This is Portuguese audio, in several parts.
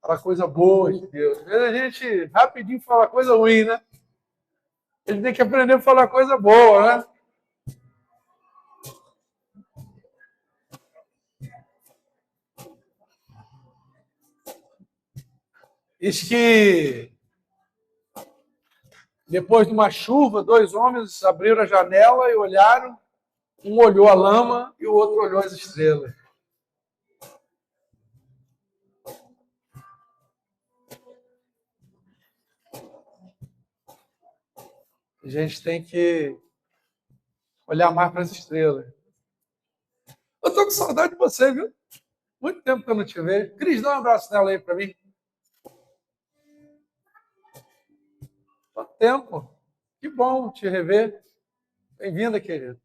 Falar coisa boa de Deus. Às vezes a gente rapidinho fala coisa ruim, né? A gente tem que aprender a falar coisa boa, né? Diz que depois de uma chuva, 2 homens abriram a janela e olharam. Um olhou a lama e o outro olhou as estrelas. A gente tem que olhar mais para as estrelas. Eu estou com saudade de você, viu? Muito tempo que eu não te vejo. Cris, dá um abraço nela aí para mim. Quanto tempo. Que bom te rever. Bem-vinda, querido.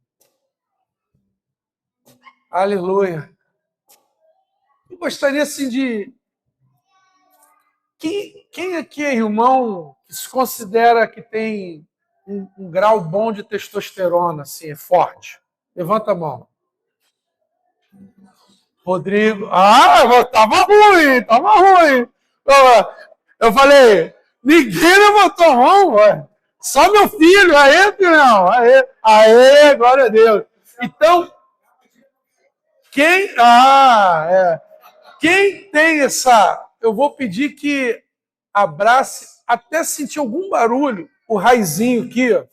Aleluia. Eu gostaria, assim, de... Quem aqui é irmão que se considera que tem um grau bom de testosterona, assim, é forte? Levanta a mão. Rodrigo. Ah, tava ruim, tava ruim. Eu falei, ninguém levantou a mão, ué. Só meu filho, aê, filhão, aê, glória a Deus. Então, quem tem essa, eu vou pedir que abrace, até sentir algum barulho, o raizinho aqui, ó.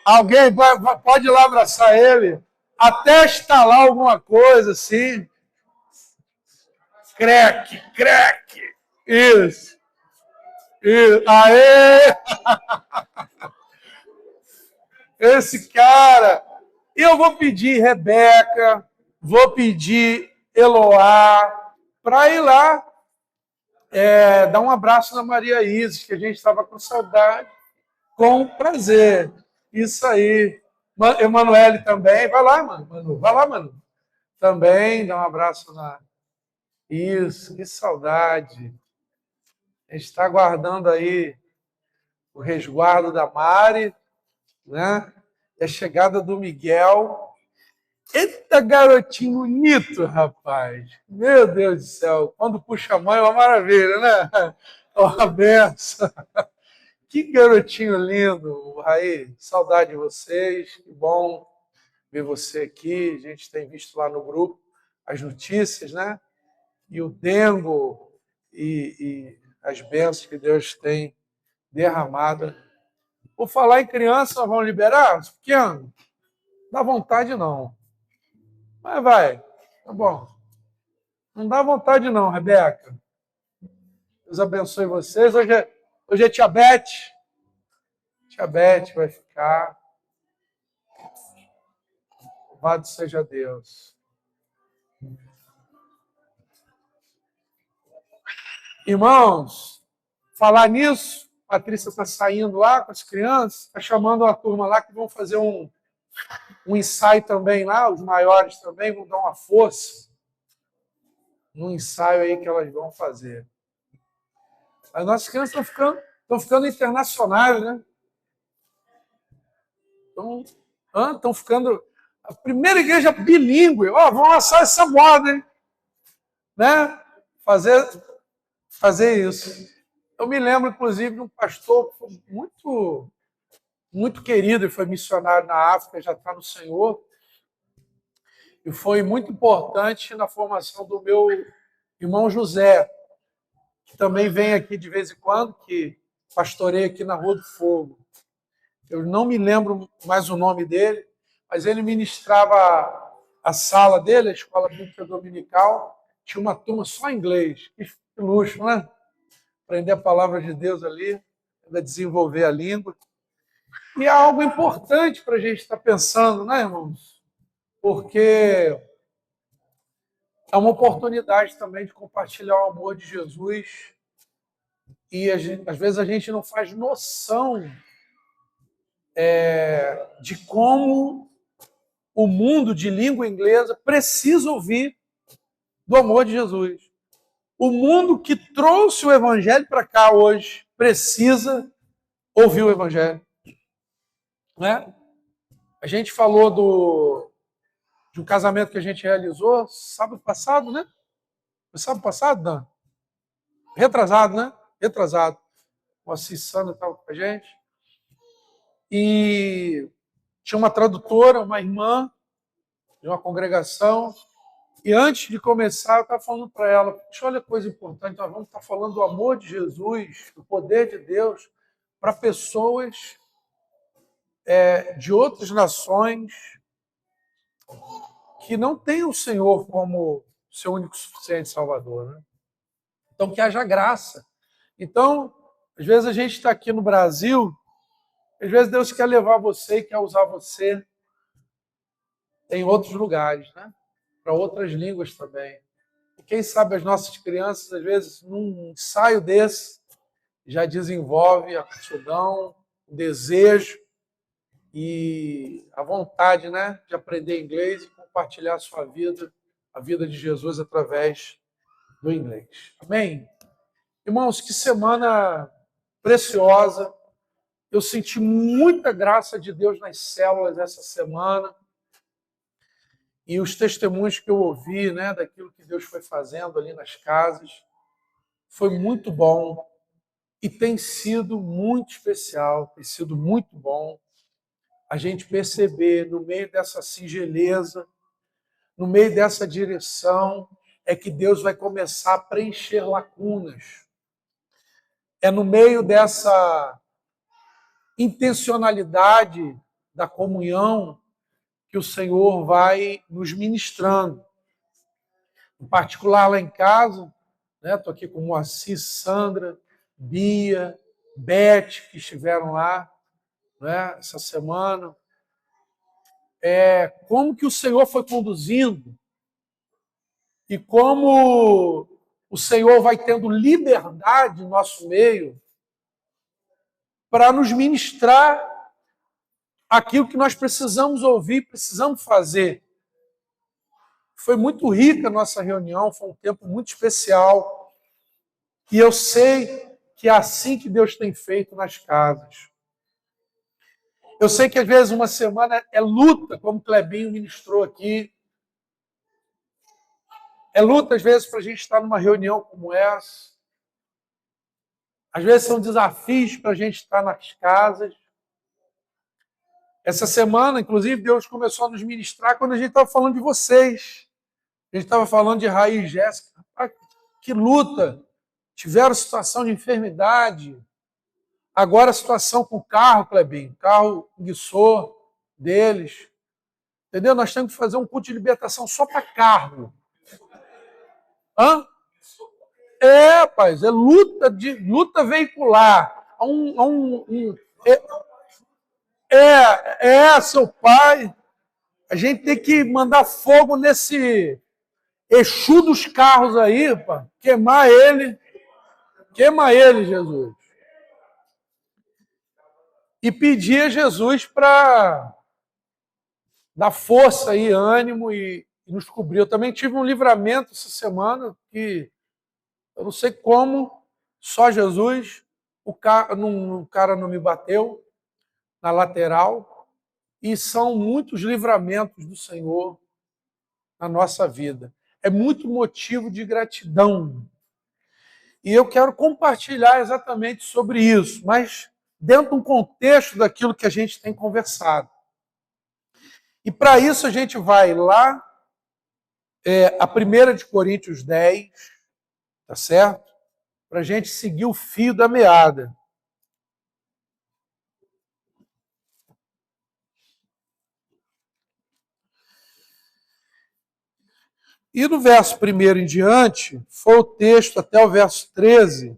Alguém pode ir lá abraçar ele, até estalar alguma coisa assim. Crack, crack. Isso. Aê! Esse cara. E eu vou pedir Rebeca, vou pedir Eloá, para ir lá dar um abraço na Maria Isis, que a gente estava com saudade. Com prazer. Isso aí. Emanuele também. Vai lá, Manu. Vai lá, Manu. Também, dá um abraço na... Isso, que saudade. A gente está aguardando aí o resguardo da Mari, né? E a chegada do Miguel. Eita, garotinho bonito, rapaz. Meu Deus do céu. Quando puxa a mãe é uma maravilha, né? É uma benção. Que garotinho lindo, Raí. Saudade de vocês. Que bom ver você aqui. A gente tem visto lá no grupo as notícias, né? E o dengo e as bênçãos que Deus tem derramado. Por falar em criança, nós vamos liberar os pequenos? Dá vontade, não. Mas vai. Tá bom. Não dá vontade, não, Rebeca. Deus abençoe vocês. Hoje é Tia Beth. Tia Beth vai ficar. Louvado seja Deus. Irmãos, falar nisso, a Patrícia está saindo lá com as crianças, está chamando uma turma lá que vão fazer um ensaio também lá, os maiores também vão dar uma força no ensaio aí que elas vão fazer. As nossas crianças estão ficando internacionais, né? Estão ficando... A primeira igreja bilíngue. Vamos lançar essa moda, hein? Né? Fazer isso. Eu me lembro, inclusive, de um pastor que foi muito, muito querido, ele foi missionário na África, já está no Senhor, e foi muito importante na formação do meu irmão José, que também vem aqui de vez em quando, que pastoreia aqui na Rua do Fogo. Eu não me lembro mais o nome dele, mas ele ministrava a sala dele, a escola bíblica dominical, tinha uma turma só em inglês. Que luxo, né? Aprender a palavra de Deus ali, ainda desenvolver a língua. E é algo importante para a gente estar pensando, né, irmãos? Porque é uma oportunidade também de compartilhar o amor de Jesus e às vezes a gente não faz noção de como o mundo de língua inglesa precisa ouvir do amor de Jesus. O mundo que trouxe o evangelho para cá hoje precisa ouvir o evangelho. Né? A gente falou de um casamento que a gente realizou sábado passado, né? Foi sábado passado, Dan? retrasado, né? Retrasado. O Assis Sandra estava com a gente. E tinha uma tradutora, uma irmã de uma congregação. E antes de começar, eu estava falando para ela, olha que coisa importante, nós vamos estar falando do amor de Jesus, do poder de Deus, para pessoas de outras nações que não têm o Senhor como seu único suficiente Salvador. Né? Então, que haja graça. Então, às vezes a gente está aqui no Brasil, às vezes Deus quer levar você e quer usar você em outros lugares, né? Para outras línguas também. E quem sabe as nossas crianças, às vezes, num ensaio desse, já desenvolve a aptidão, o desejo e a vontade, né, de aprender inglês e compartilhar a sua vida, a vida de Jesus através do inglês. Amém? Irmãos, que semana preciosa. Eu senti muita graça de Deus nas células essa semana. E os testemunhos que eu ouvi, né, daquilo que Deus foi fazendo ali nas casas, foi muito bom. E tem sido muito especial, tem sido muito bom a gente perceber, no meio dessa singeleza, no meio dessa direção, é que Deus vai começar a preencher lacunas. É no meio dessa intencionalidade da comunhão que o Senhor vai nos ministrando. Em particular, lá em casa, estou aqui com Moacir, Sandra, Bia, Beth, que estiveram lá, né, essa semana. Como que o Senhor foi conduzindo e como o Senhor vai tendo liberdade no nosso meio para nos ministrar aquilo que nós precisamos ouvir, precisamos fazer. Foi muito rica a nossa reunião, foi um tempo muito especial. E eu sei que é assim que Deus tem feito nas casas. Eu sei que às vezes uma semana é luta, como o Clebinho ministrou aqui. É luta às vezes para a gente estar numa reunião como essa. Às vezes são desafios para a gente estar nas casas. Essa semana, inclusive, Deus começou a nos ministrar quando a gente estava falando de vocês. A gente estava falando de Raí e Jéssica. Que luta! Tiveram situação de enfermidade. Agora a situação com o carro, Clebinho. O carro guiçou deles. Entendeu? Nós temos que fazer um culto de libertação só para carro. Hã? Rapaz, é luta veicular. Seu pai. A gente tem que mandar fogo nesse Exu dos carros aí, pá, queimar ele. Queima ele, Jesus. E pedir a Jesus para dar força e ânimo e nos cobrir. Eu também tive um livramento essa semana que eu não sei como, só Jesus, o cara não me bateu na lateral. E são muitos livramentos do Senhor na nossa vida. É muito motivo de gratidão. E eu quero compartilhar exatamente sobre isso, mas dentro de um contexto daquilo que a gente tem conversado. E para isso a gente vai lá, a 1 de Coríntios 10, tá certo? Para a gente seguir o fio da meada. E do verso 1 em diante, foi o texto até o verso 13,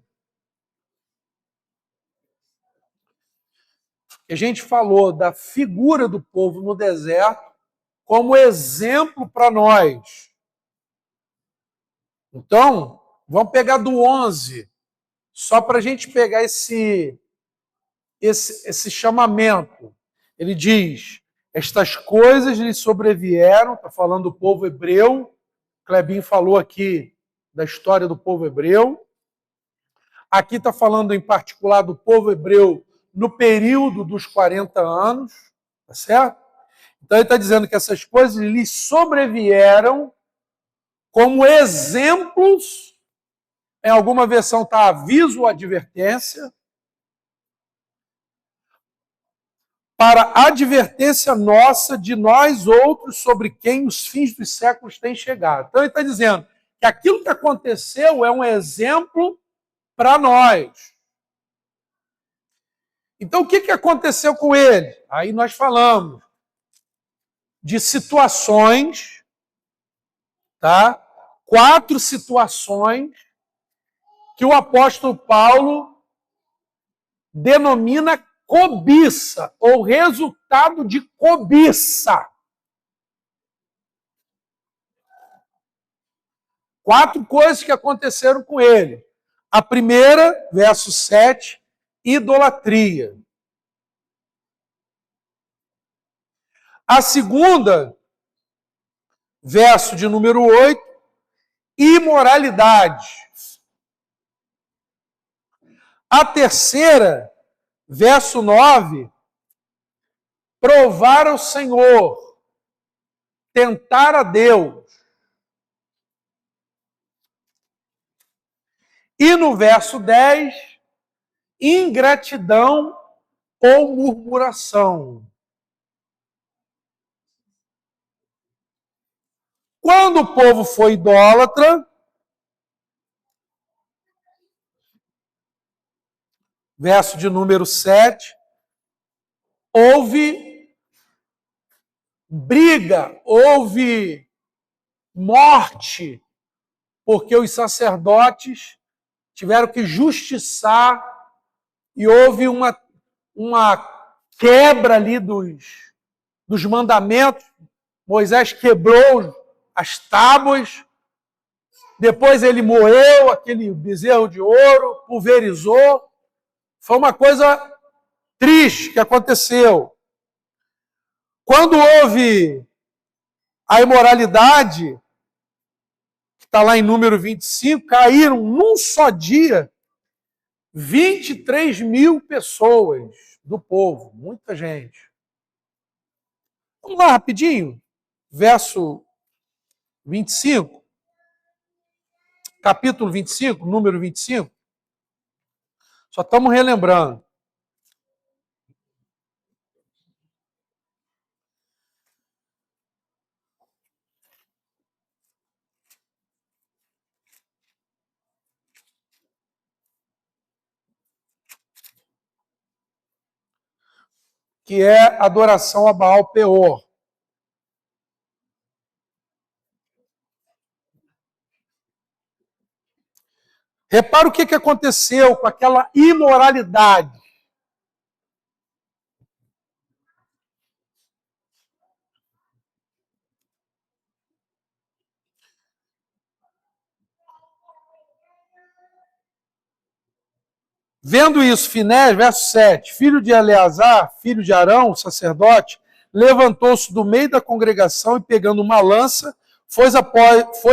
que a gente falou da figura do povo no deserto como exemplo para nós. Então, vamos pegar do 11, só para a gente pegar esse chamamento. Ele diz, estas coisas lhe sobrevieram, está falando do povo hebreu, Clebinho falou aqui da história do povo hebreu. Aqui está falando em particular do povo hebreu no período dos 40 anos, tá certo? Então ele está dizendo que essas coisas lhe sobrevieram como exemplos Em alguma versão está aviso ou advertência. Para advertência nossa de nós outros sobre quem os fins dos séculos têm chegado. Então ele está dizendo que aquilo que aconteceu é um exemplo para nós. Então o que aconteceu com ele? Aí nós falamos de situações, tá? 4 situações que o apóstolo Paulo denomina cobiça, ou resultado de cobiça. 4 coisas que aconteceram com ele. A primeira, verso 7, idolatria. A segunda, verso de número 8, imoralidade. A terceira, verso 9, provar ao Senhor, tentar a Deus. E no verso 10, ingratidão ou murmuração. Quando o povo foi idólatra, verso de número 7, houve briga, houve morte, porque os sacerdotes tiveram que justiçar e houve uma quebra ali dos mandamentos. Moisés quebrou as tábuas, depois ele moeu aquele bezerro de ouro, pulverizou. Foi uma coisa triste que aconteceu. Quando houve a imoralidade, que está lá em número 25, caíram num só dia 23 mil pessoas do povo, muita gente. Vamos lá rapidinho, verso 25, capítulo 25, número 25. Só estamos relembrando. Que é adoração a Baal Peor. Repara o que aconteceu com aquela imoralidade. Vendo isso, Finés, verso 7, filho de Eleazar, filho de Arão, sacerdote, levantou-se do meio da congregação e, pegando uma lança, foi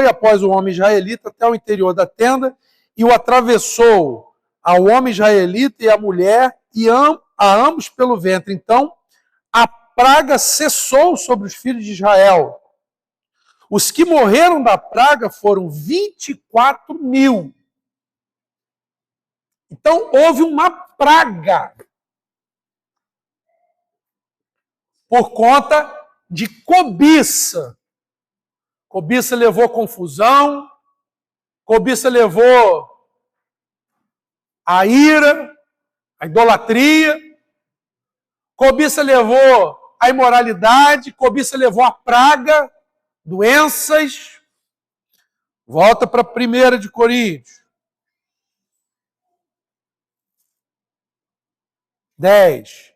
após o homem israelita até o interior da tenda e o atravessou ao homem israelita e à mulher e a ambos pelo ventre. Então, a praga cessou sobre os filhos de Israel. Os que morreram da praga foram 24 mil. Então, houve uma praga por conta de cobiça. Cobiça levou confusão, cobiça levou a ira, a idolatria, cobiça levou a imoralidade, cobiça levou a praga, doenças. Volta para 1 de Coríntios 10.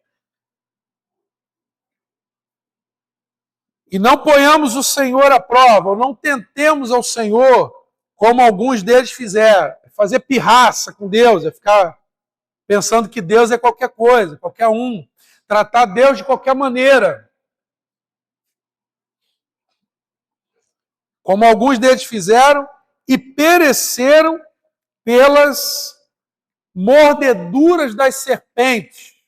E não ponhamos o Senhor à prova, ou não tentemos ao Senhor, como alguns deles fizeram. Fazer pirraça com Deus, é ficar pensando que Deus é qualquer coisa, qualquer um. Tratar Deus de qualquer maneira. Como alguns deles fizeram, e pereceram pelas mordeduras das serpentes.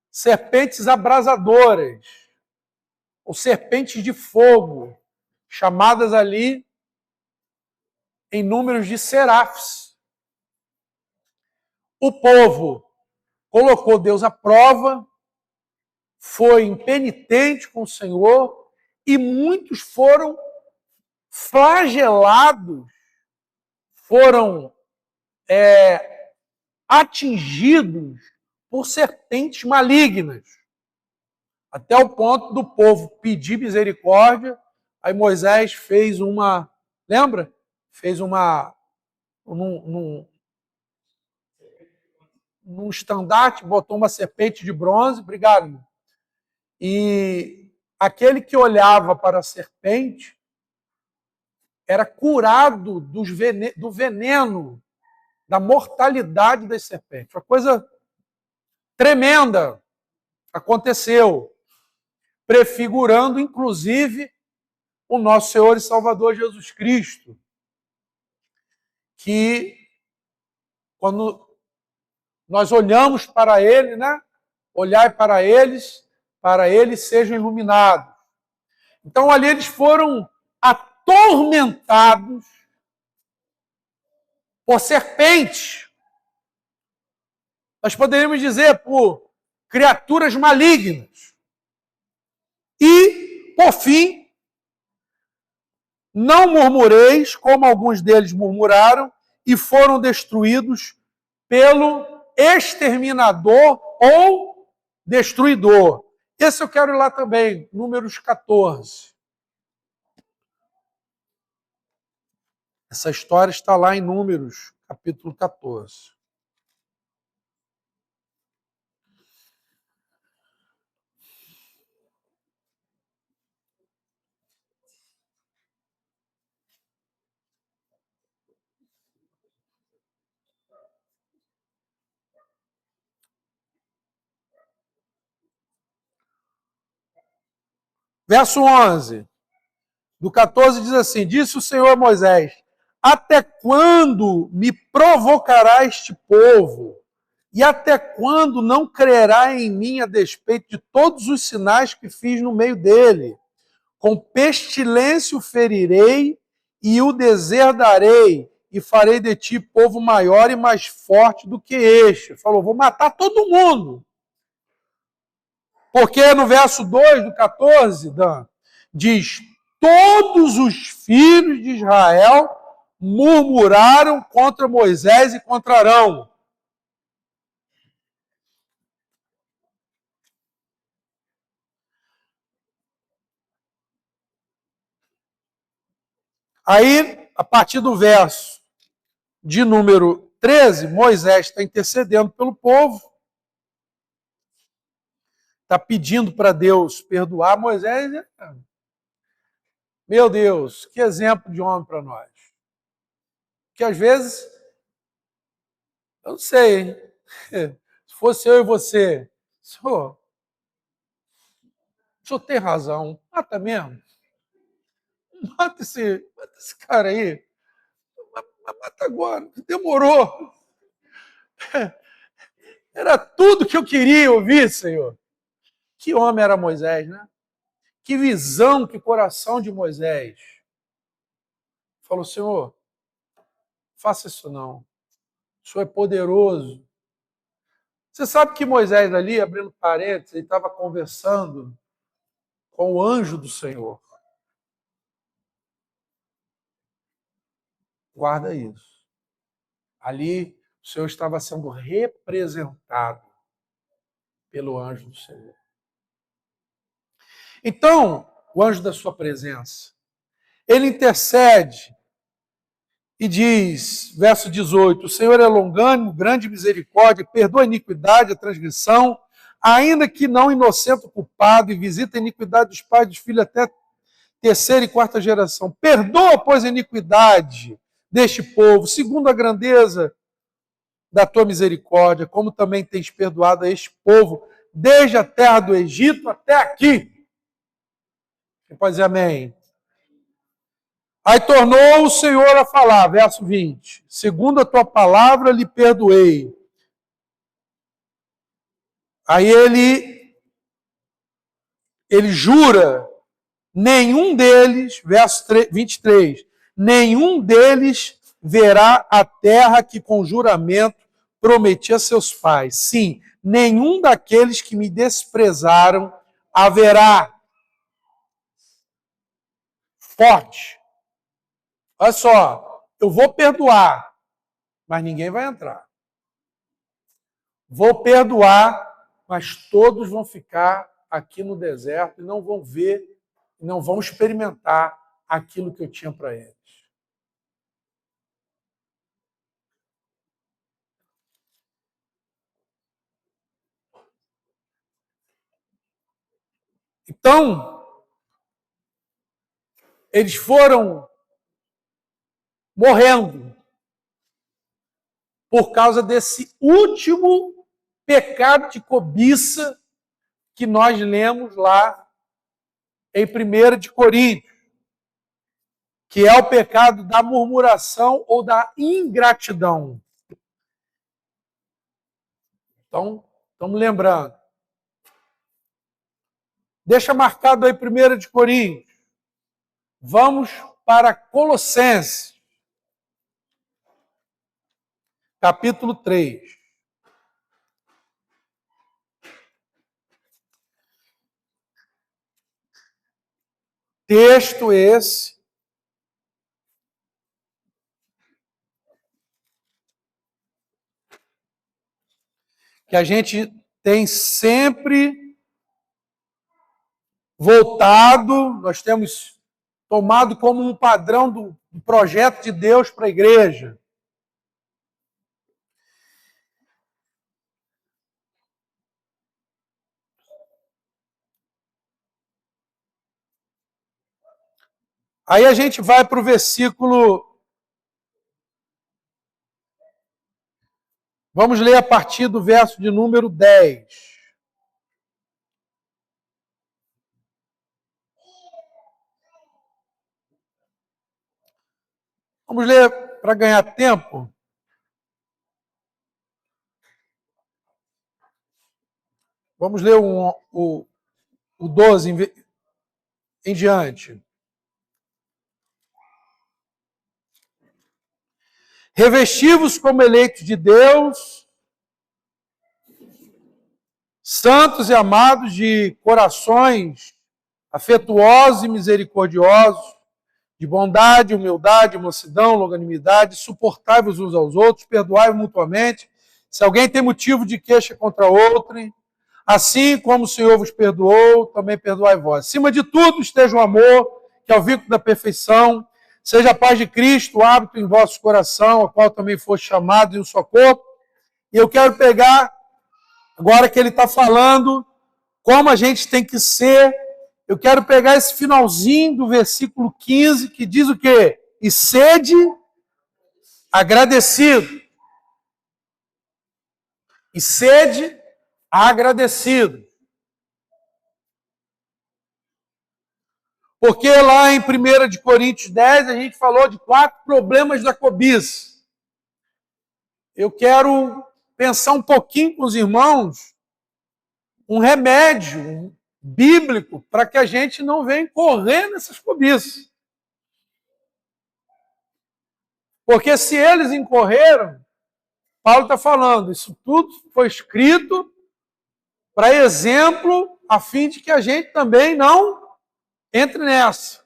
Serpentes abrasadoras, ou serpentes de fogo, chamadas ali em números de serafes. O povo colocou Deus à prova, foi impenitente com o Senhor e muitos foram flagelados, foram atingidos por serpentes malignas, até o ponto do povo pedir misericórdia. Aí Moisés fez uma, lembra? Fez uma, num estandarte, botou uma serpente de bronze, obrigado, irmão. E aquele que olhava para a serpente era curado do veneno, da mortalidade das serpentes. Uma coisa tremenda aconteceu, prefigurando, inclusive, o nosso Senhor e Salvador Jesus Cristo, que, quando nós olhamos para Ele, né? Olhai para eles sejam iluminados. Então, ali eles foram atormentados por serpentes. Nós poderíamos dizer por criaturas malignas. E, por fim, não murmureis, como alguns deles murmuraram, e foram destruídos pelo exterminador ou destruidor. Esse eu quero ir lá também, Números 14. Essa história está lá em Números, capítulo 14. Verso 11, do 14 diz assim: disse o Senhor a Moisés: até quando me provocará este povo? E até quando não crerá em mim a despeito de todos os sinais que fiz no meio dele? Com pestilência o ferirei e o deserdarei, e farei de ti povo maior e mais forte do que este. Falou, vou matar todo mundo. Porque no verso 2 do 14, Dan, diz: todos os filhos de Israel murmuraram contra Moisés e contra Arão. Aí, a partir do verso de número 13, Moisés está intercedendo pelo povo, está pedindo para Deus perdoar Moisés. Meu Deus, que exemplo de homem para nós. Que às vezes, eu não sei, hein? Se fosse eu e você, o senhor tem razão, mata mesmo. Mata esse cara aí. Mata agora, demorou. Era tudo que eu queria ouvir, Senhor. Que homem era Moisés, né? Que visão, que coração de Moisés. Falou, Senhor, faça isso não. O Senhor é poderoso. Você sabe que Moisés ali, abrindo parênteses, ele estava conversando com o anjo do Senhor. Guarda isso. Ali, o Senhor estava sendo representado pelo anjo do Senhor. Então, o anjo da sua presença, ele intercede e diz, verso 18, o Senhor é longânimo, grande misericórdia, perdoa a iniquidade, a transgressão, ainda que não inocente o culpado, e visita a iniquidade dos pais e dos filhos até terceira e quarta geração. Perdoa, pois, a iniquidade deste povo, segundo a grandeza da tua misericórdia, como também tens perdoado a este povo, desde a terra do Egito até aqui. Você pode dizer amém? Aí tornou o Senhor a falar, verso 20, segundo a tua palavra lhe perdoei. Aí ele jura, nenhum deles, verso 23, nenhum deles verá a terra que com juramento prometi a seus pais. Sim, nenhum daqueles que me desprezaram haverá. Forte. Olha só, eu vou perdoar, mas ninguém vai entrar. Vou perdoar, mas todos vão ficar aqui no deserto e não vão ver, não vão experimentar aquilo que eu tinha para eles. Então, eles foram morrendo por causa desse último pecado de cobiça que nós lemos lá em 1 de Coríntios, que é o pecado da murmuração ou da ingratidão. Então, estamos lembrando. Deixa marcado aí 1 de Coríntios. Vamos para Colossenses, capítulo 3. Texto esse que a gente tem sempre voltado, nós temos tomado como um padrão do projeto de Deus para a igreja. Aí a gente vai para o versículo. Vamos ler a partir do verso de número 10. Vamos ler para ganhar tempo. Vamos ler o 12 em diante. Revesti-vos como eleitos de Deus, santos e amados de corações afetuosos e misericordiosos, de bondade, humildade, mansidão, longanimidade, suportai-vos uns aos outros, perdoai-vos mutuamente, se alguém tem motivo de queixa contra outro, assim como o Senhor vos perdoou, também perdoai vós. Acima de tudo, esteja o amor, que é o vínculo da perfeição, seja a paz de Cristo, o hábito em vosso coração, a qual também foste chamado em um só corpo. E eu quero pegar, agora que ele está falando, como a gente tem que ser, eu quero pegar esse finalzinho do versículo 15, que diz o quê? E sede agradecido. E sede agradecido. Porque lá em 1 de Coríntios 10, a gente falou de 4 problemas da cobiça. Eu quero pensar um pouquinho com os irmãos um remédio bíblico para que a gente não venha correr nessas cobiças. Porque se eles incorreram, Paulo está falando, isso tudo foi escrito para exemplo, a fim de que a gente também não entre nessa.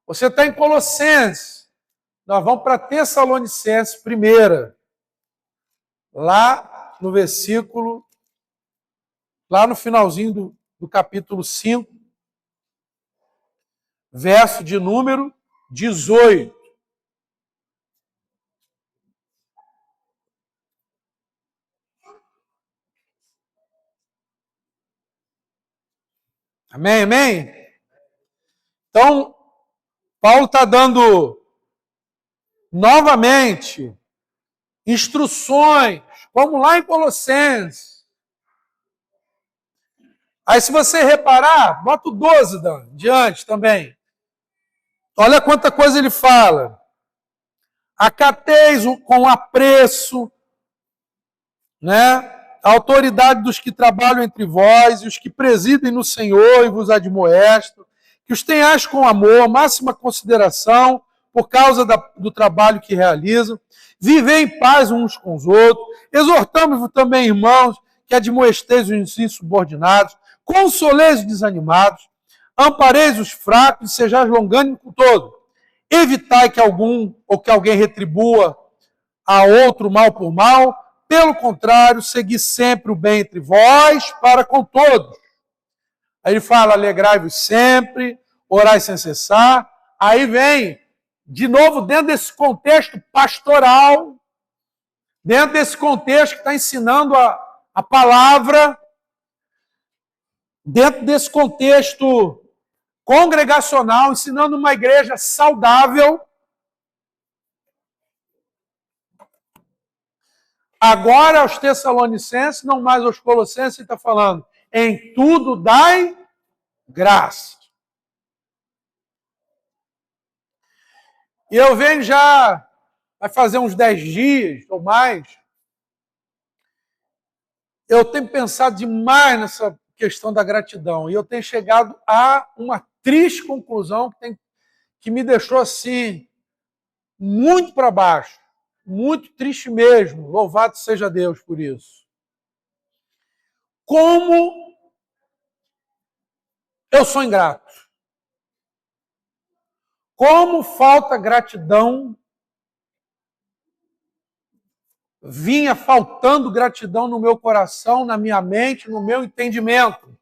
Você está em Colossenses, nós vamos para Tessalonicenses primeira, lá no versículo, lá no finalzinho do capítulo 5, verso de número 18. Amém, amém? Então, Paulo está dando novamente instruções, como lá em Colossenses. Aí, se você reparar, bota o 12, Dan, diante também. Olha quanta coisa ele fala. Acateis com apreço, né? A autoridade dos que trabalham entre vós e os que presidem no Senhor e vos admoesto, que os tenhais com amor, máxima consideração por causa do trabalho que realizam. Vivei em paz uns com os outros. Exortamos também, irmãos, que admoesteis os insubordinados, consoleis os desanimados, ampareis os fracos e sejais longânimos com todos. Evitai que alguém retribua a outro mal por mal. Pelo contrário, segui sempre o bem entre vós para com todos. Aí ele fala, alegrai-vos sempre, orai sem cessar. Aí vem, de novo, dentro desse contexto pastoral, dentro desse contexto que está ensinando a palavra, dentro desse contexto congregacional, ensinando uma igreja saudável. Agora aos Tessalonicenses, não mais aos Colossenses, ele está falando, em tudo dai graça. E eu venho já, vai fazer uns 10 dias ou mais, eu tenho pensado demais nessa questão da gratidão. E eu tenho chegado a uma triste conclusão que me deixou assim, muito para baixo. Muito triste mesmo. Louvado seja Deus por isso. Como eu sou ingrato. Como falta gratidão. Vinha faltando gratidão no meu coração, na minha mente, no meu entendimento.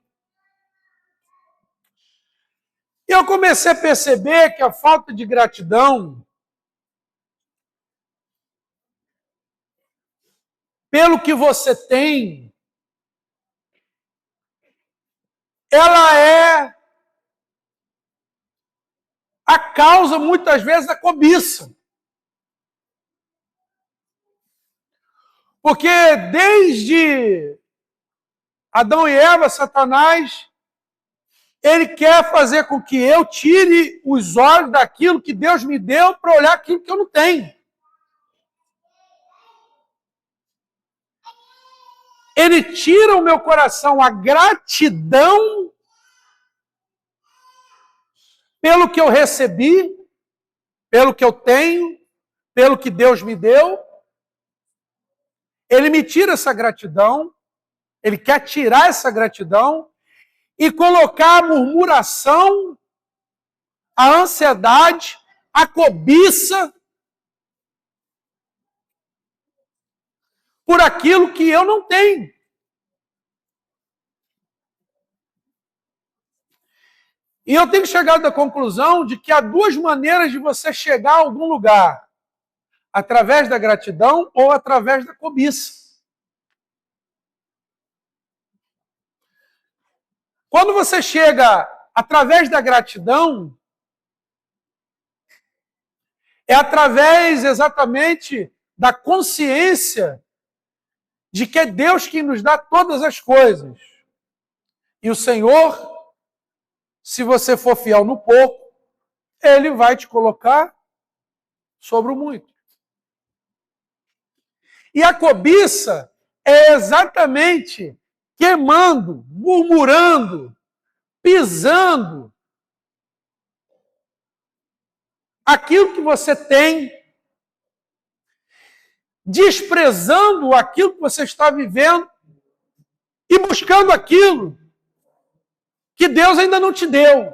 E eu comecei a perceber que a falta de gratidão, pelo que você tem, ela é a causa, muitas vezes, da cobiça. Porque desde Adão e Eva, Satanás, ele quer fazer com que eu tire os olhos daquilo que Deus me deu para olhar aquilo que eu não tenho. Ele tira o meu coração a gratidão pelo que eu recebi, pelo que eu tenho, pelo que Deus me deu. Ele me tira essa gratidão, ele quer tirar essa gratidão e colocar a murmuração, a ansiedade, a cobiça por aquilo que eu não tenho. E eu tenho chegado à conclusão de que há duas maneiras de você chegar a algum lugar. Através da gratidão ou através da cobiça. Quando você chega através da gratidão, é através exatamente da consciência de que é Deus quem nos dá todas as coisas. E o Senhor, se você for fiel no pouco, Ele vai te colocar sobre o muito. E a cobiça é exatamente queimando, murmurando, pisando aquilo que você tem, desprezando aquilo que você está vivendo e buscando aquilo que Deus ainda não te deu.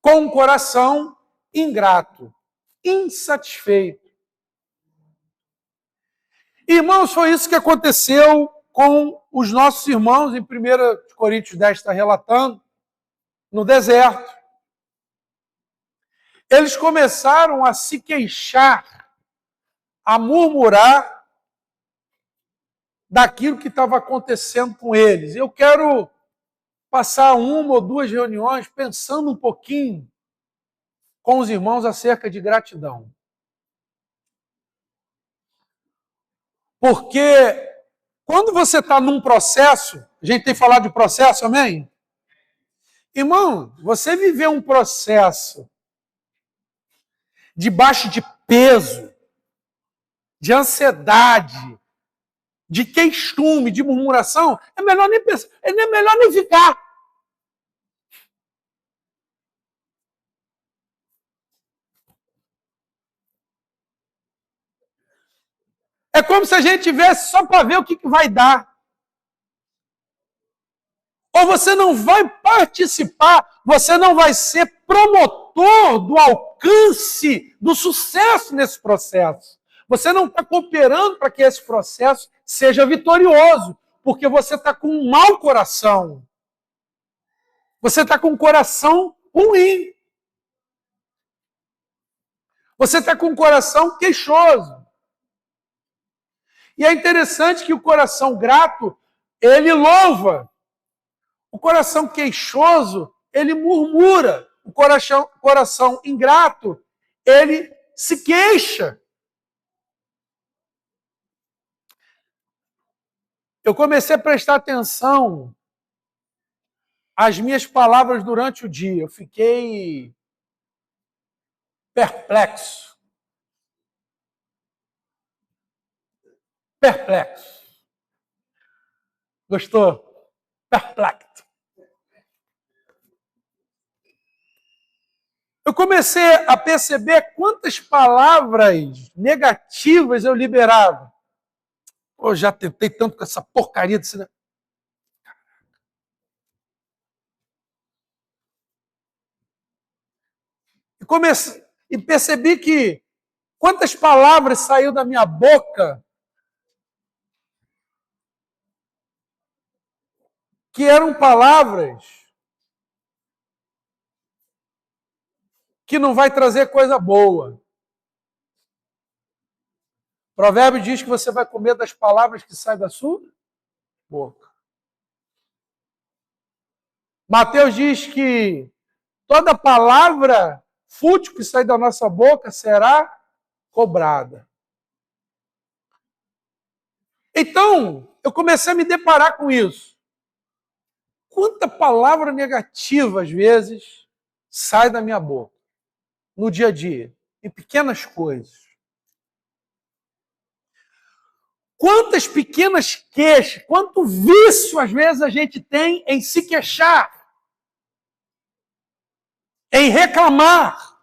Com um coração ingrato, insatisfeito. Irmãos, foi isso que aconteceu com os nossos irmãos, em 1 Coríntios 10 está relatando, no deserto. Eles começaram a se queixar, a murmurar daquilo que estava acontecendo com eles. Eu quero passar uma ou duas reuniões pensando um pouquinho com os irmãos acerca de gratidão. Porque quando você está num processo, a gente tem falado de processo, amém? Irmão, você viver um processo debaixo de peso, de ansiedade, de queixume, de murmuração, é melhor nem pensar, é melhor nem ficar. como se a gente tivesse só para ver o que vai dar. Ou você não vai participar, você não vai ser promotor do alcance, do sucesso nesse processo. Você não está cooperando para que esse processo seja vitorioso, porque você está com um mau coração. Você está com um coração ruim. Você está com um coração queixoso. E é interessante que o coração grato, ele louva. O coração queixoso, ele murmura. O coração ingrato, ele se queixa. Eu comecei a prestar atenção às minhas palavras durante o dia. Eu fiquei perplexo. Perplexo. Gostou? Perplexo. Eu comecei a perceber quantas palavras negativas eu liberava. Eu já tentei tanto com essa porcaria desse... E percebi que quantas palavras saíram da minha boca que eram palavras que não vai trazer coisa boa. O provérbio diz que você vai comer das palavras que saem da sua boca. Mateus diz que toda palavra fútil que sai da nossa boca será cobrada. Então, eu comecei a me deparar com isso. Quanta palavra negativa, às vezes, sai da minha boca, no dia a dia, em pequenas coisas. Quantas pequenas queixas, quanto vício, às vezes, a gente tem em se queixar, em reclamar,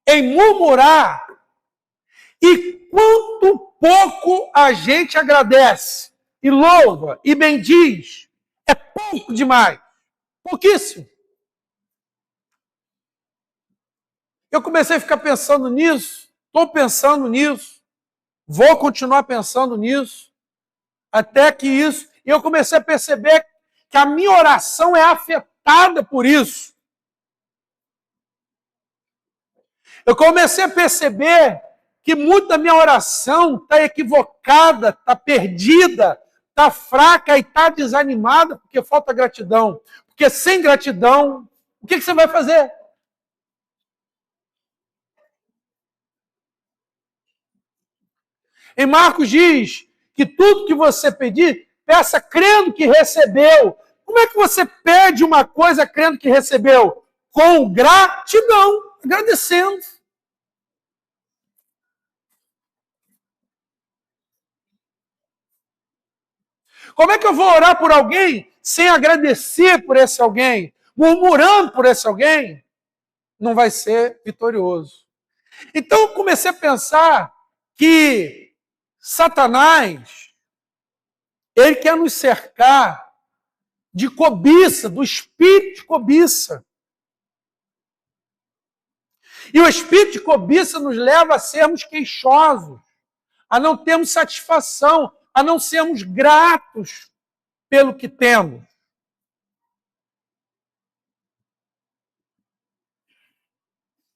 em murmurar, e quanto pouco a gente agradece, e louva, e bendiz. É pouco demais, pouquíssimo. Eu comecei a ficar pensando nisso, estou pensando nisso, vou continuar pensando nisso, até que isso... E eu comecei a perceber que a minha oração é afetada por isso. Eu comecei a perceber que muito da minha oração está equivocada, está perdida, está fraca e está desanimada porque falta gratidão. Porque sem gratidão, o que você vai fazer? Em Marcos diz que tudo que você pedir, peça crendo que recebeu. Como é que você pede uma coisa crendo que recebeu? Com gratidão, agradecendo. Como é que eu vou orar por alguém sem agradecer por esse alguém? Murmurando por esse alguém? Não vai ser vitorioso. Então eu comecei a pensar que Satanás, ele quer nos cercar de cobiça, do espírito de cobiça. E o espírito de cobiça nos leva a sermos queixosos, a não termos satisfação, a não sermos gratos pelo que temos.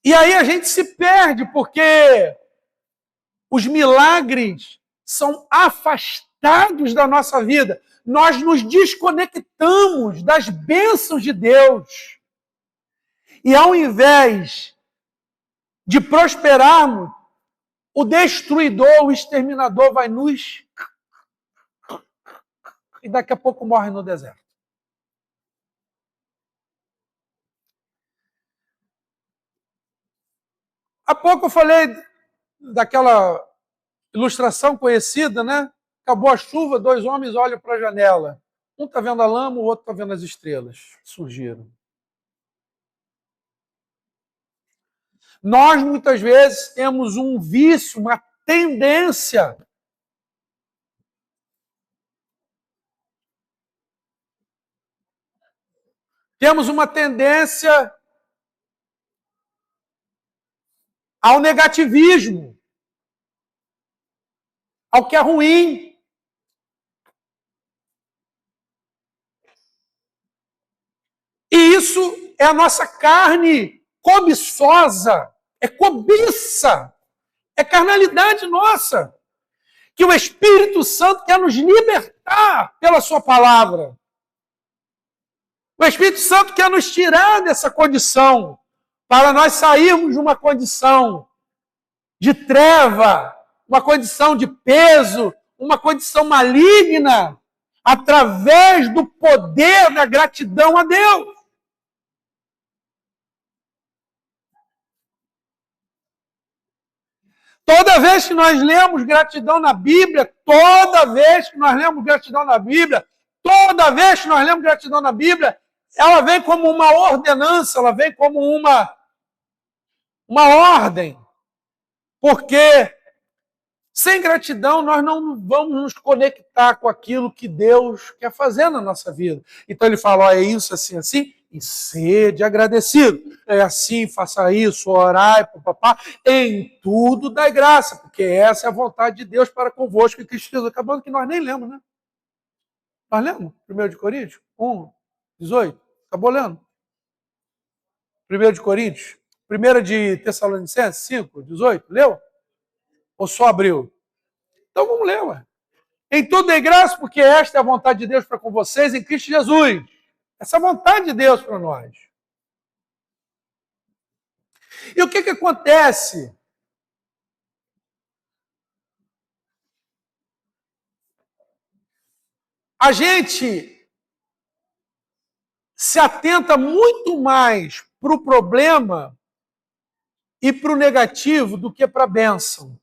E aí a gente se perde, porque os milagres são afastados da nossa vida. Nós nos desconectamos das bênçãos de Deus. E ao invés de prosperarmos, o destruidor, o exterminador vai nos... E daqui a pouco morre no deserto. Há pouco eu falei daquela ilustração conhecida, né? Acabou a chuva, dois homens olham para a janela. Um está vendo a lama, o outro está vendo as estrelas que surgiram. Nós, muitas vezes, temos um vício, uma tendência. Temos uma tendência ao negativismo, ao que é ruim. E isso é a nossa carne cobiçosa, é cobiça, é carnalidade nossa, que o Espírito Santo quer nos libertar pela sua palavra. O Espírito Santo quer nos tirar dessa condição, para nós sairmos de uma condição de treva, uma condição de peso, uma condição maligna, através do poder da gratidão a Deus. Toda vez que nós lemos gratidão na Bíblia, ela vem como uma ordenança, ela vem como uma ordem. Porque sem gratidão nós não vamos nos conectar com aquilo que Deus quer fazer na nossa vida. Então ele fala, ó, é isso, assim, assim, e sede agradecido. É assim, faça isso, orai, papapá, em tudo dai graça, porque essa é a vontade de Deus para convosco em Cristo Jesus. Acabando que nós nem lemos, né? Nós lemos? 1 de Coríntios 1, 18. Acabou lendo? 1 de Coríntios? 1 de Tessalonicenses 5, 18. Leu? Ou só abriu? Então vamos ler, ué. Em tudo dai graça, porque esta é a vontade de Deus para com vocês em Cristo Jesus. Essa é a vontade de Deus para nós. E o que acontece? A gente se atenta muito mais para o problema e para o negativo do que para a bênção.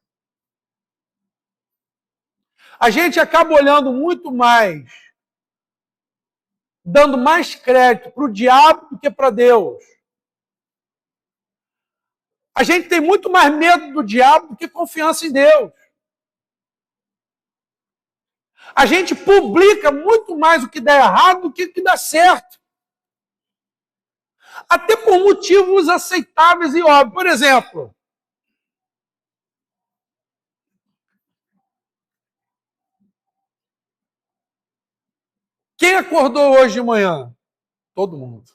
A gente acaba olhando muito mais, dando mais crédito para o diabo do que para Deus. A gente tem muito mais medo do diabo do que confiança em Deus. A gente publica muito mais o que dá errado do que o que dá certo. Até por motivos aceitáveis e óbvios. Por exemplo, quem acordou hoje de manhã? Todo mundo.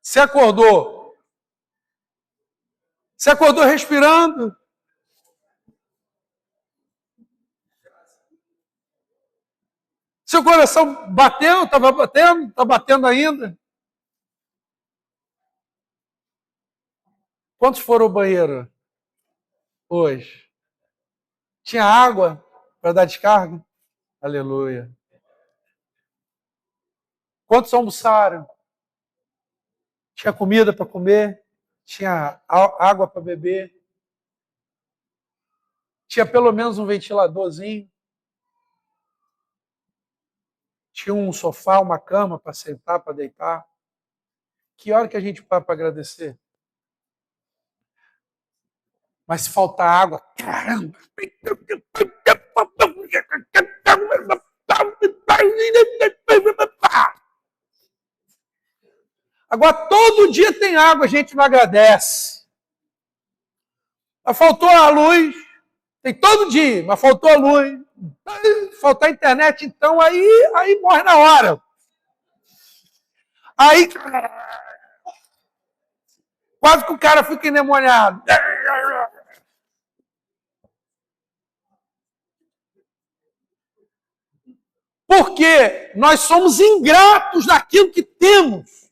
Você acordou? Você acordou respirando? Seu coração bateu? Estava batendo? Está batendo ainda? Quantos foram ao banheiro hoje? Tinha água para dar descarga? Aleluia. Quantos almoçaram? Tinha comida para comer? Tinha água para beber? Tinha pelo menos um ventiladorzinho? Tinha um sofá, uma cama para sentar, para deitar? Que hora que a gente para agradecer? Mas se faltar água, caramba! Agora, todo dia tem água, a gente não agradece. Mas faltou a luz, tem todo dia, mas faltou a luz. Faltar a internet, então, aí morre na hora. Aí, quase que o cara fica endemoniado. Porque nós somos ingratos daquilo que temos.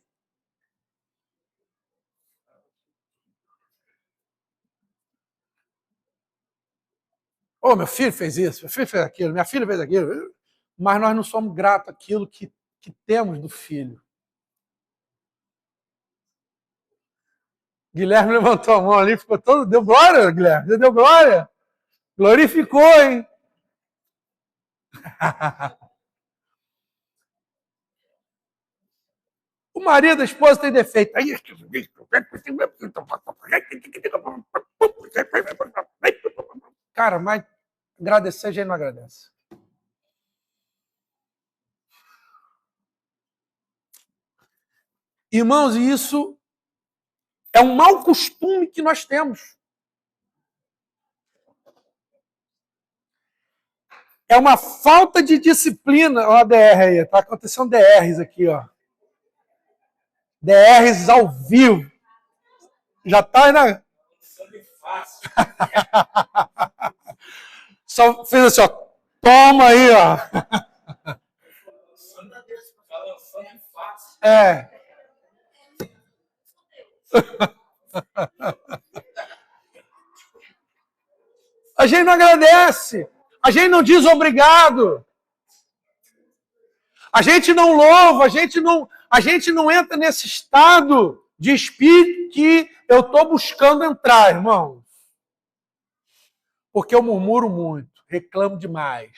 Oh, meu filho fez isso, meu filho fez aquilo, minha filha fez aquilo. Mas nós não somos gratos àquilo que temos do filho. Guilherme levantou a mão ali, ficou todo... Deu glória, Guilherme? Você deu glória? Glorificou, hein? O marido, a esposa tem defeito. Cara, mas agradecer a gente não agradece. Irmãos, e isso é um mau costume que nós temos. É uma falta de disciplina. Olha a DR aí, está acontecendo DRs aqui, ó. DRs ao vivo. Já está aí na. Só fez assim, ó. Toma aí, ó. É. A gente não agradece. A gente não diz obrigado. A gente não louva, a gente não entra nesse estado de espírito que eu estou buscando entrar, irmão. Porque eu murmuro muito, reclamo demais.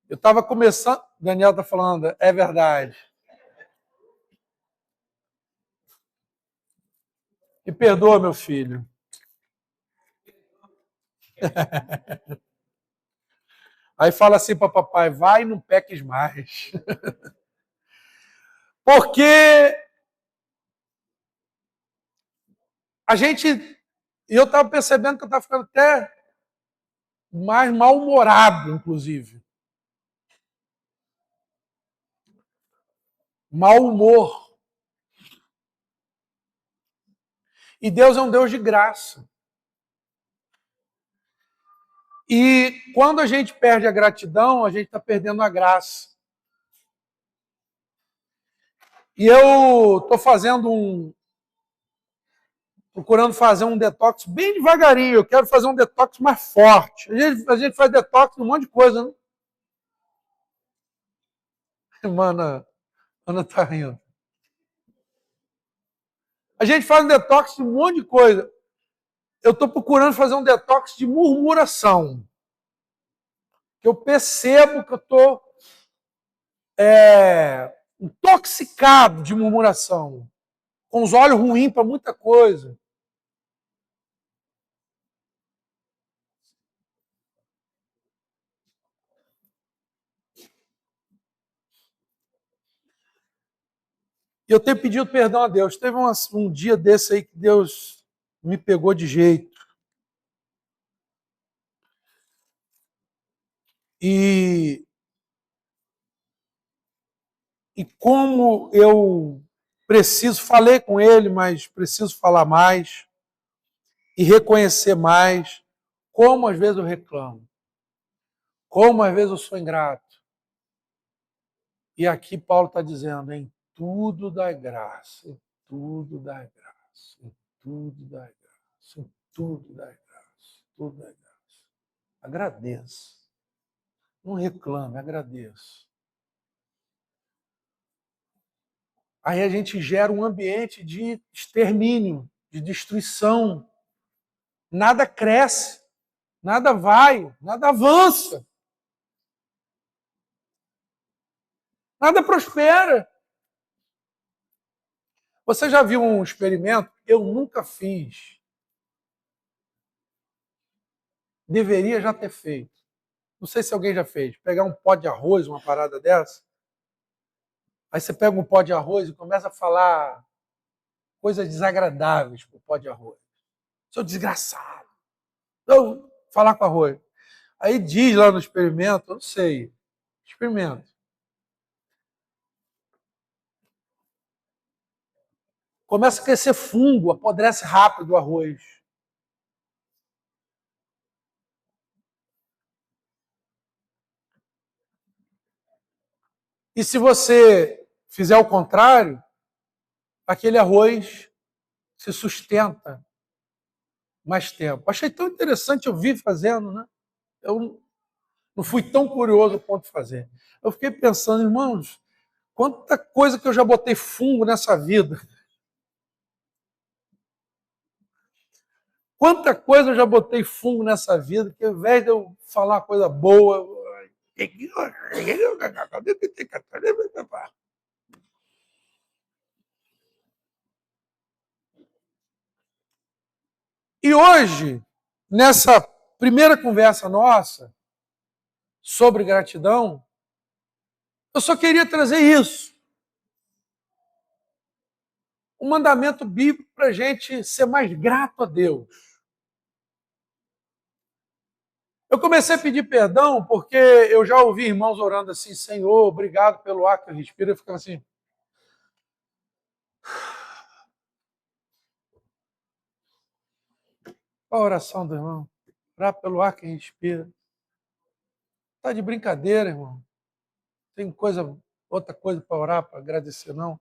Eu estava começando... Daniel está falando, é verdade. Me perdoa, meu filho. Aí fala assim para papai, vai e não peques mais. Porque a gente... E eu estava percebendo que eu estava ficando até mais mal-humorado, inclusive. Mau humor. E Deus é um Deus de graça. E quando a gente perde a gratidão, a gente está perdendo a graça. E eu estou procurando fazer um detox bem devagarinho. Eu quero fazer um detox mais forte. A gente faz detox de um monte de coisa, né? Mano, Ana tá rindo. A gente faz um detox de um monte de coisa. Eu estou procurando fazer um detox de murmuração. Eu percebo que eu estou intoxicado de murmuração. Com os olhos ruins para muita coisa. E eu tenho pedido perdão a Deus. Teve um dia desse aí que Deus me pegou de jeito. E como eu falei com ele, mas preciso falar mais e reconhecer mais como às vezes eu reclamo, como às vezes eu sou ingrato. E aqui Paulo está dizendo, em tudo dá graça, em tudo dá graça, em tudo dá graça, em tudo dá graça, tudo dá graça. Agradeça. Não reclame, agradeça. Aí a gente gera um ambiente de extermínio, de destruição. Nada cresce, nada vai, nada avança. Nada prospera. Você já viu um experimento? Eu nunca fiz. Deveria já ter feito. Não sei se alguém já fez. Pegar um pó de arroz, uma parada dessa. Aí você pega um pó de arroz e começa a falar coisas desagradáveis para o pó de arroz. Sou desgraçado. Então, falar com arroz. Aí diz lá no experimento, eu não sei. Experimento. Começa a crescer fungo, apodrece rápido o arroz. E se você fizer o contrário, aquele arroz se sustenta mais tempo. Achei tão interessante, eu vi fazendo, né? Eu não fui tão curioso ao ponto de fazer. Eu fiquei pensando, irmãos, quanta coisa que eu já botei fungo nessa vida. Quanta coisa eu já botei fungo nessa vida, que ao invés de eu falar coisa boa, hoje, nessa primeira conversa nossa sobre gratidão, eu só queria trazer isso. Um mandamento bíblico para a gente ser mais grato a Deus. Eu comecei a pedir perdão porque eu já ouvi irmãos orando assim, Senhor, obrigado pelo ar que eu respiro. Eu ficava assim. Qual a oração do irmão? Orar pelo ar que respira. Está de brincadeira, irmão. Tem outra coisa para orar, para agradecer, não.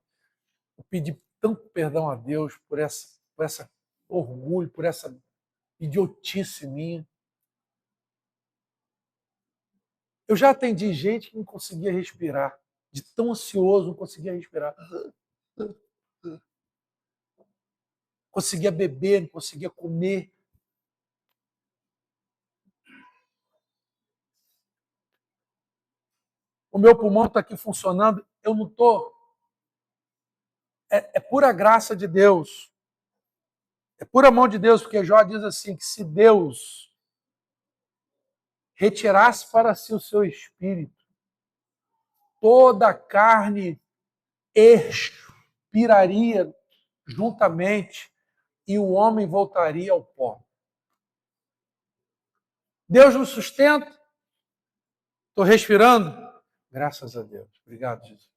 Eu pedi tanto perdão a Deus por essa orgulho, por essa idiotice minha. Eu já atendi gente que não conseguia respirar. De tão ansioso, não conseguia respirar. Conseguia beber, não conseguia comer. O meu pulmão está aqui funcionando, eu não estou. É pura graça de Deus. É pura mão de Deus, porque Jó diz assim, que se Deus retirasse para si o seu espírito, toda a carne expiraria juntamente e o homem voltaria ao pó. Deus nos sustenta. Estou respirando? Graças a Deus. Obrigado, Jesus.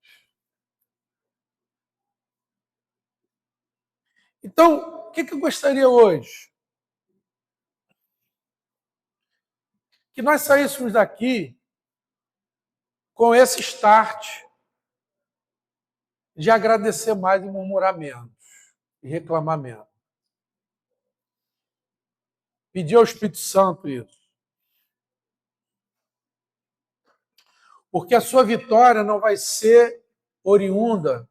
Então, o que eu gostaria hoje? Que nós saíssemos daqui com esse start de agradecer mais e murmurar menos, e reclamar menos. Pedir ao Espírito Santo isso. Porque a sua vitória não vai ser oriunda.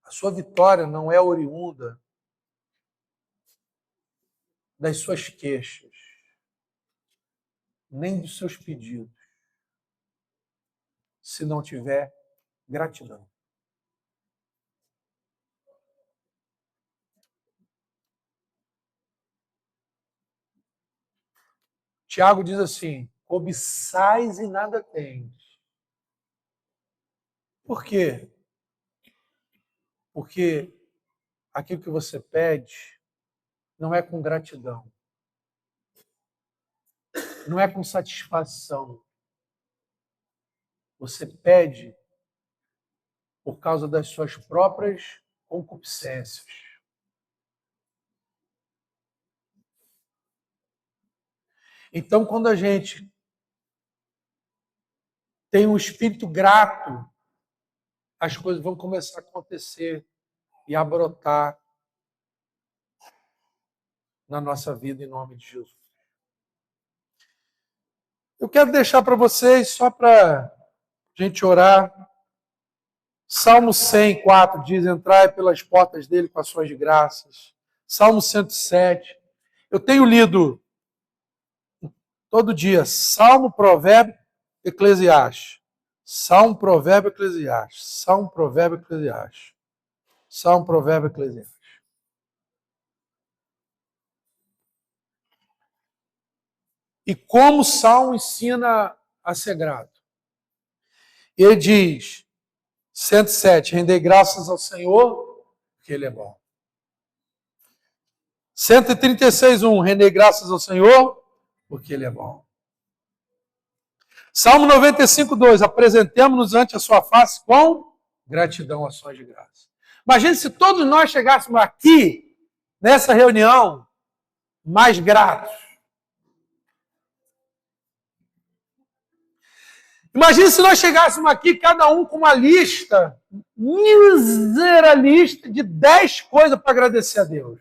A sua vitória não é oriunda das suas queixas, nem dos seus pedidos, se não tiver gratidão. Tiago diz assim, cobiçais e nada tens. Por quê? Porque aquilo que você pede não é com gratidão, não é com satisfação. Você pede por causa das suas próprias concupiscências. Então, quando a gente tem um espírito grato, as coisas vão começar a acontecer e a brotar na nossa vida, em nome de Jesus. Eu quero deixar para vocês, só para a gente orar, Salmo 104 diz, entrai pelas portas dele com ações de graças. Salmo 107. Eu tenho lido todo dia Salmo, Provérbio, Eclesiastes. Salmo, Provérbio, Eclesiastes. Salmo, Provérbio, Eclesiastes. Salmo, Provérbio, Eclesiastes. E como o Salmo ensina a ser grato. Ele diz, 107, rendei graças ao Senhor, porque Ele é bom. 136:1, rendei graças ao Senhor, porque Ele é bom. Salmo 95:2, apresentemos-nos ante a sua face com gratidão, ações de graça. Imagine se todos nós chegássemos aqui, nessa reunião, mais gratos. Imagine se nós chegássemos aqui, cada um com uma lista, mísera lista de 10 coisas para agradecer a Deus.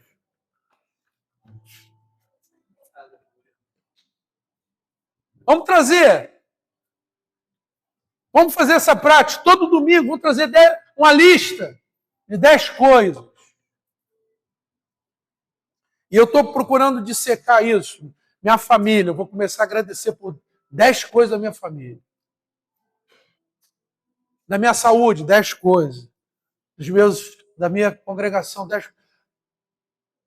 Vamos trazer. Vamos fazer essa prática. Todo domingo, vamos trazer uma lista de 10 coisas. E eu estou procurando dissecar isso. Minha família, eu vou começar a agradecer por 10 coisas da minha família. Da minha saúde, 10 coisas. Da minha congregação, 10 coisas.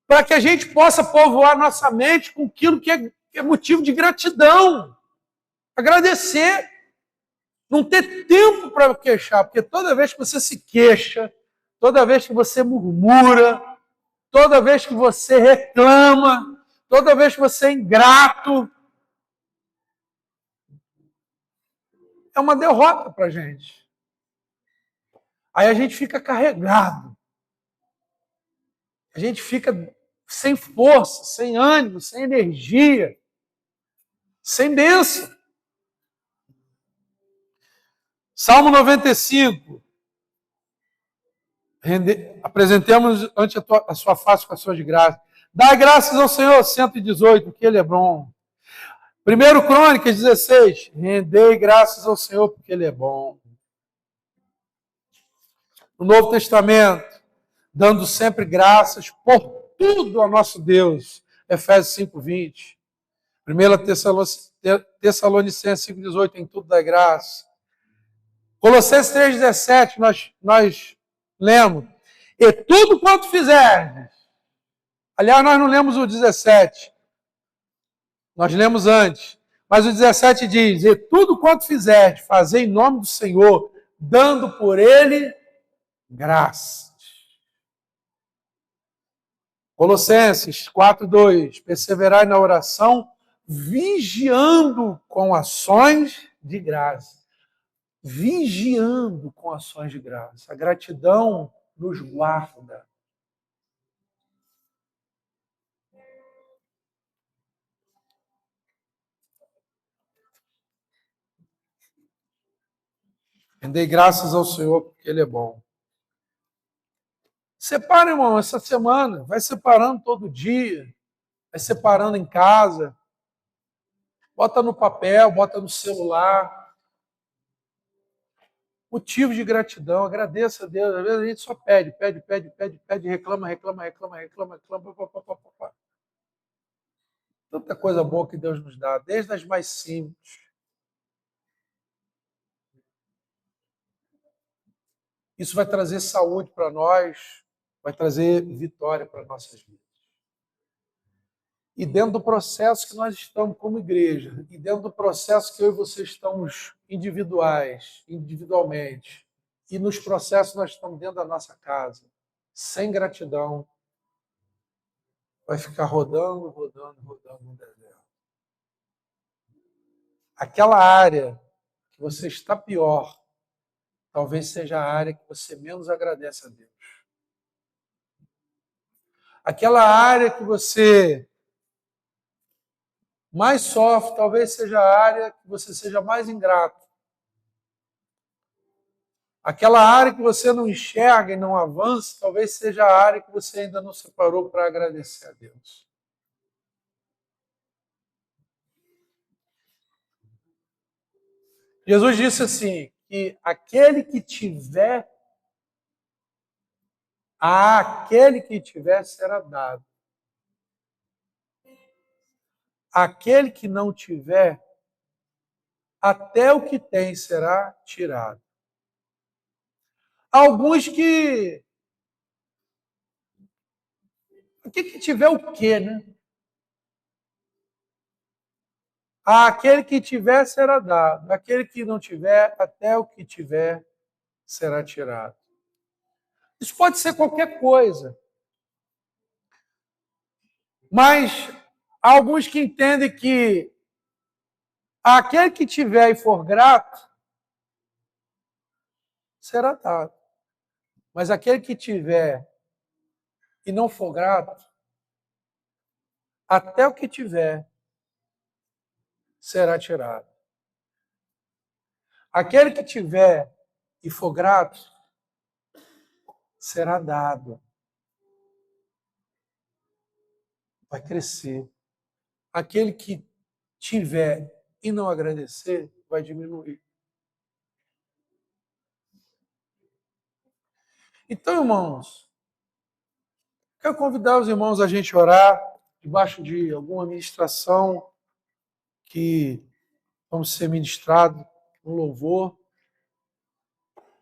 para que a gente possa povoar nossa mente com aquilo que é motivo de gratidão. Agradecer. Não ter tempo para queixar, porque toda vez que você se queixa, toda vez que você murmura, toda vez que você reclama, toda vez que você é ingrato, é uma derrota para a gente. Aí a gente fica carregado. A gente fica sem força, sem ânimo, sem energia, sem bênção. Salmo 95. Apresentemos ante a sua face com a sua de graça. Dai graças ao Senhor, 118, porque Ele é bom. 1 Crônicas 16. Rendei graças ao Senhor, porque Ele é bom. No Novo Testamento, dando sempre graças por tudo ao nosso Deus. Efésios 5:20. 1 Tessalonicenses 5:18, em tudo dá graça. Colossenses 3:17, nós lemos. E tudo quanto fizerdes. Aliás, nós não lemos o 17. Nós lemos antes. Mas o 17 diz, e tudo quanto fizerdes, fazei em nome do Senhor, dando por Ele graças. Colossenses 4:2, perseverai na oração, vigiando com ações de graça. Vigiando com ações de graça. A gratidão nos guarda. Rendei graças ao Senhor, porque Ele é bom. Separa, irmão, essa semana. Vai separando todo dia. Vai separando em casa. Bota no papel, bota no celular. Motivo de gratidão. Agradeça a Deus. Às vezes a gente só pede, reclama. Tanta coisa boa que Deus nos dá, desde as mais simples. Isso vai trazer saúde para nós, vai trazer vitória para nossas vidas. E dentro do processo que nós estamos como igreja, e dentro do processo que eu e você estamos individualmente, e nos processos nós estamos dentro da nossa casa, sem gratidão, vai ficar rodando no deserto. Aquela área que você está pior, talvez seja a área que você menos agradece a Deus. Aquela área que você mais sofre, talvez seja a área que você seja mais ingrato. Aquela área que você não enxerga e não avança, talvez seja a área que você ainda não separou para agradecer a Deus. Jesus disse assim, que aquele que tiver será dado. Aquele que não tiver, até o que tem será tirado. Alguns que... Aquele que tiver o quê, né? Aquele que tiver será dado. Aquele que não tiver, até o que tiver será tirado. Isso pode ser qualquer coisa. Mas há alguns que entendem que aquele que tiver e for grato, será dado. Mas aquele que tiver e não for grato, até o que tiver será tirado. Aquele que tiver e for grato, será dado. Vai crescer. Aquele que tiver e não agradecer, vai diminuir. Então, irmãos, quero convidar os irmãos a gente orar debaixo de alguma ministração que vamos ser ministrados no louvor.